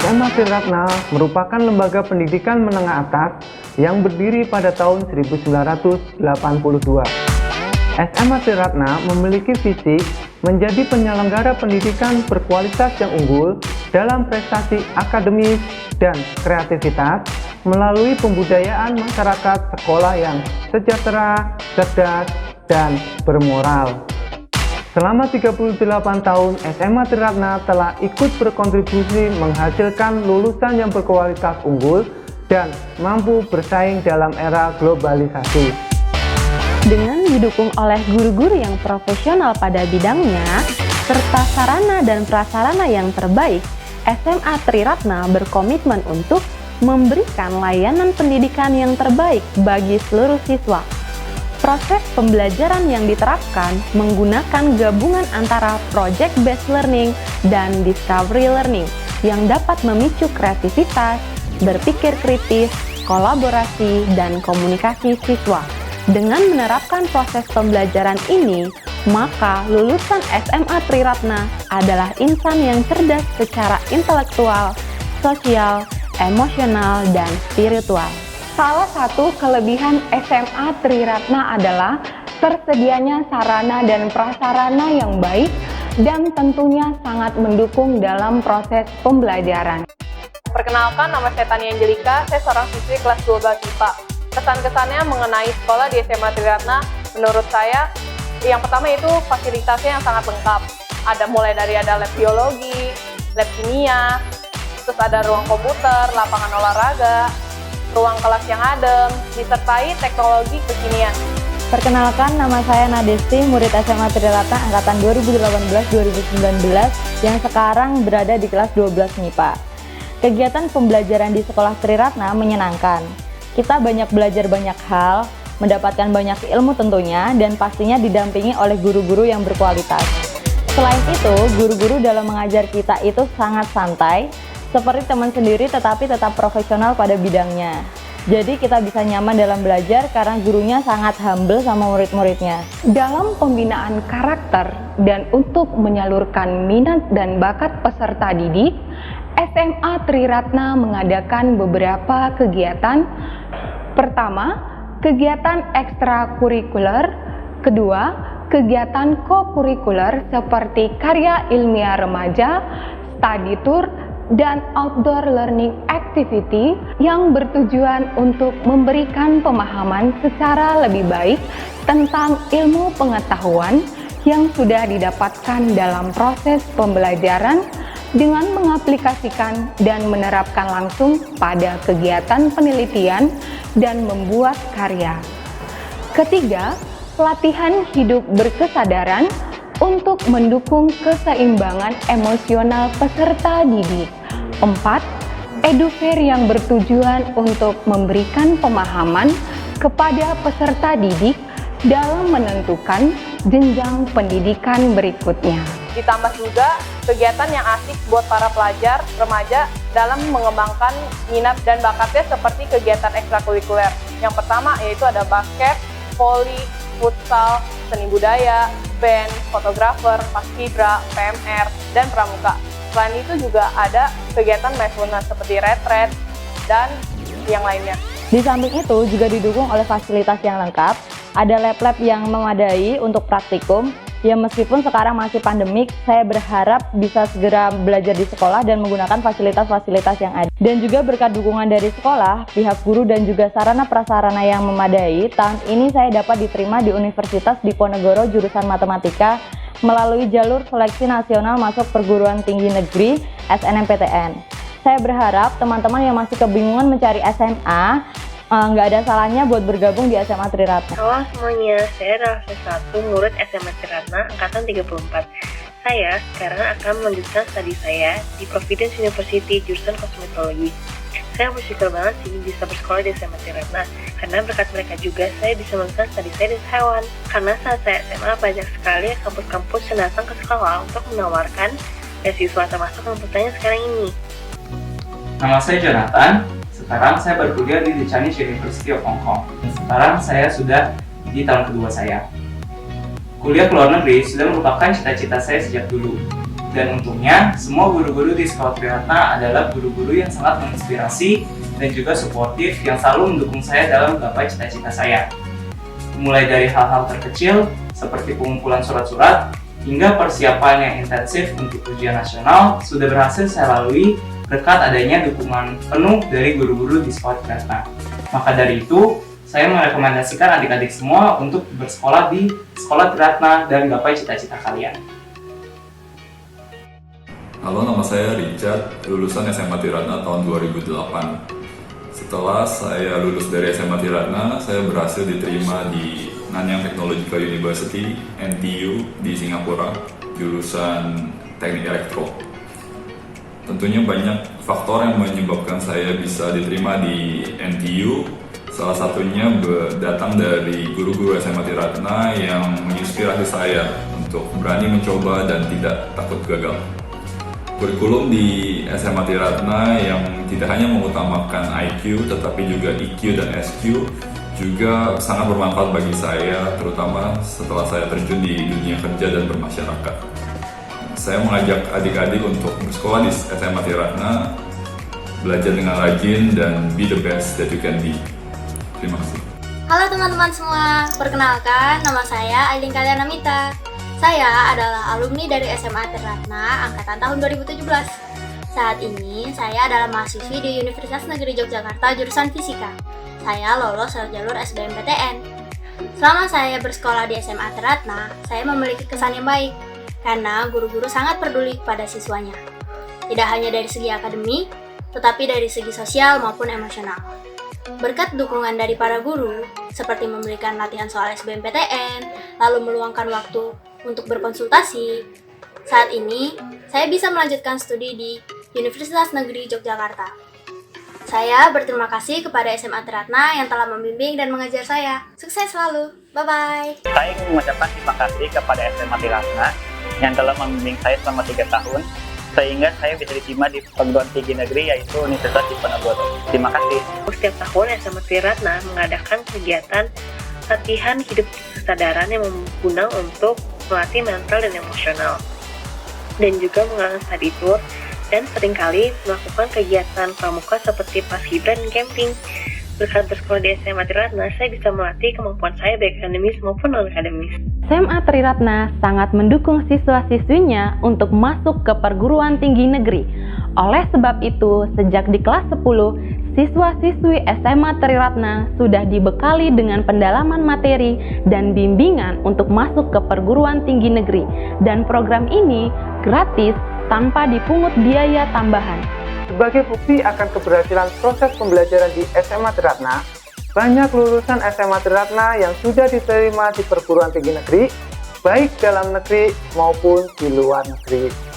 SMA Triratna merupakan lembaga pendidikan menengah atas yang berdiri pada tahun 1982. SMA Triratna memiliki visi menjadi penyelenggara pendidikan berkualitas yang unggul dalam prestasi akademis dan kreativitas melalui pembudayaan masyarakat sekolah yang sejahtera, cerdas, dan bermoral. Selama 38 tahun, SMA Triratna telah ikut berkontribusi menghasilkan lulusan yang berkualitas unggul dan mampu bersaing dalam era globalisasi. Dengan didukung oleh guru-guru yang profesional pada bidangnya, serta sarana dan prasarana yang terbaik, SMA Triratna berkomitmen untuk memberikan layanan pendidikan yang terbaik bagi seluruh siswa. Proses pembelajaran yang diterapkan menggunakan gabungan antara project-based learning dan discovery learning yang dapat memicu kreativitas, berpikir kritis, kolaborasi, dan komunikasi siswa. Dengan menerapkan proses pembelajaran ini, maka lulusan SMA Triratna adalah insan yang cerdas secara intelektual, sosial, emosional, dan spiritual. Salah satu kelebihan SMA Triratna adalah tersedianya sarana dan prasarana yang baik dan tentunya sangat mendukung dalam proses pembelajaran. Perkenalkan, nama saya Tania Angelika, saya seorang siswi kelas 12 IPA. Kesan-kesannya mengenai sekolah di SMA Triratna, menurut saya, yang pertama itu fasilitasnya yang sangat lengkap. Mulai dari ada lab biologi, lab kimia, terus ada ruang komputer, lapangan olahraga, ruang kelas yang adem, disertai teknologi kekinian. Perkenalkan, nama saya Nadesti, murid SMA Triratna angkatan 2018-2019 yang sekarang berada di kelas 12 MIPA. Kegiatan pembelajaran di sekolah Triratna menyenangkan. Kita banyak belajar banyak hal, mendapatkan banyak ilmu tentunya, dan pastinya didampingi oleh guru-guru yang berkualitas. Selain itu, guru-guru dalam mengajar kita itu sangat santai, seperti teman sendiri tetapi tetap profesional pada bidangnya. Jadi kita bisa nyaman dalam belajar karena gurunya sangat humble sama murid-muridnya. Dalam pembinaan karakter dan untuk menyalurkan minat dan bakat peserta didik, SMA Triratna mengadakan beberapa kegiatan. Pertama, kegiatan ekstrakurikuler. Kedua, kegiatan kokurikuler seperti karya ilmiah remaja, study tour, dan outdoor learning activity yang bertujuan untuk memberikan pemahaman secara lebih baik tentang ilmu pengetahuan yang sudah didapatkan dalam proses pembelajaran dengan mengaplikasikan dan menerapkan langsung pada kegiatan penelitian dan membuat karya. Ketiga, pelatihan hidup berkesadaran untuk mendukung keseimbangan emosional peserta didik. 4. Edufair yang bertujuan untuk memberikan pemahaman kepada peserta didik dalam menentukan jenjang pendidikan berikutnya. Ditambah juga kegiatan yang asik buat para pelajar remaja dalam mengembangkan minat dan bakatnya seperti kegiatan ekstrakurikuler. Yang pertama yaitu ada basket, voli, futsal, seni budaya, band, fotografer, paskibra, PMR, dan pramuka. Selain itu juga ada kegiatan mindfulness seperti retreat dan yang lainnya. Di samping itu juga didukung oleh fasilitas yang lengkap, ada lab-lab yang memadai untuk praktikum. Ya meskipun sekarang masih pandemik, saya berharap bisa segera belajar di sekolah dan menggunakan fasilitas-fasilitas yang ada. Dan juga berkat dukungan dari sekolah, pihak guru dan juga sarana prasarana yang memadai, tahun ini saya dapat diterima di Universitas Diponegoro jurusan Matematika melalui jalur seleksi nasional masuk perguruan tinggi negeri SNMPTN. Saya berharap teman-teman yang masih kebingungan mencari SMA, nggak ada salahnya buat bergabung di SMA Triratna. Halo semuanya, saya Rafa 1, murid SMA Triratna angkatan 34. Saya sekarang akan melanjutkan studi saya di Providence University jurusan kosmetologi. Saya bersyukur banget sih bisa bersekolah di SMA Triratna, karena berkat mereka juga saya bisa melanjutkan studi saya di Taiwan. Karena saat saya SMA banyak sekali kampus-kampus yang datang ke sekolah untuk menawarkan beasiswa termasuk kampusnya sekarang ini. Nama saya Jonathan. Sekarang saya berkuliah di The Chinese University of Hong Kong. Sekarang saya sudah di tahun kedua saya. Kuliah ke luar negeri sudah merupakan cita-cita saya sejak dulu. Dan untungnya, semua guru-guru di Sekolah Triratna adalah guru-guru yang sangat menginspirasi dan juga suportif yang selalu mendukung saya dalam menggapai cita-cita saya. Mulai dari hal-hal terkecil seperti pengumpulan surat-surat hingga persiapan yang intensif untuk ujian nasional sudah berhasil saya lalui berkat adanya dukungan penuh dari guru-guru di Sekolah Triratna. Maka dari itu, saya merekomendasikan adik-adik semua untuk bersekolah di Sekolah Triratna dan gapai cita-cita kalian. Halo, nama saya Richard, lulusan SMA Triratna tahun 2008. Setelah saya lulus dari SMA Triratna, saya berhasil diterima di Nanyang Technological University, NTU, di Singapura, jurusan Teknik Elektro. Tentunya banyak faktor yang menyebabkan saya bisa diterima di NTU. Salah satunya datang dari guru-guru SMA Triratna yang menginspirasi saya untuk berani mencoba dan tidak takut gagal. Kurikulum di SMA Triratna yang tidak hanya mengutamakan IQ tetapi juga EQ dan SQ juga sangat bermanfaat bagi saya, terutama setelah saya terjun di dunia kerja dan bermasyarakat. Saya mengajak adik-adik untuk bersekolah di SMA Triratna, belajar dengan rajin dan be the best that you can be. Terima kasih. Halo teman-teman semua, perkenalkan nama saya Ailin Kalyanamita. Saya adalah alumni dari SMA Triratna angkatan tahun 2017. Saat ini saya adalah mahasiswi di Universitas Negeri Yogyakarta jurusan Fisika. Saya lolos jalur SBMPTN. Selama saya bersekolah di SMA Triratna, saya memiliki kesan yang baik karena guru-guru sangat peduli pada siswanya. Tidak hanya dari segi akademik, tetapi dari segi sosial maupun emosional. Berkat dukungan dari para guru, seperti memberikan latihan soal SBMPTN, lalu meluangkan waktu untuk berkonsultasi, saat ini saya bisa melanjutkan studi di Universitas Negeri Yogyakarta. Saya berterima kasih kepada SMA Triratna yang telah membimbing dan mengajar saya. Sukses selalu, bye-bye! Saya ingin mengucapkan terima kasih kepada SMA Triratna yang telah membimbing saya selama 3 tahun, sehingga saya bisa diterima di perguruan tinggi negeri yaitu Universitas Diponegoro. Terima kasih. Setiap tahun SMA Triratna mengadakan kegiatan latihan hidup kesadaran yang berguna untuk melatih mental dan emosional, dan juga mengadakan study tour, dan seringkali melakukan kegiatan pramuka seperti paskibra dan camping. Berkat bersekolah di SMA Triratna, saya bisa melatih kemampuan saya baik akademis maupun non-akademis. SMA Triratna sangat mendukung siswa-siswinya untuk masuk ke perguruan tinggi negeri. Oleh sebab itu, sejak di kelas 10, siswa-siswi SMA Triratna sudah dibekali dengan pendalaman materi dan bimbingan untuk masuk ke perguruan tinggi negeri. Dan program ini gratis tanpa dipungut biaya tambahan. Sebagai bukti akan keberhasilan proses pembelajaran di SMA Triratna, banyak lulusan SMA Triratna yang sudah diterima di perguruan tinggi negeri, baik dalam negeri maupun di luar negeri.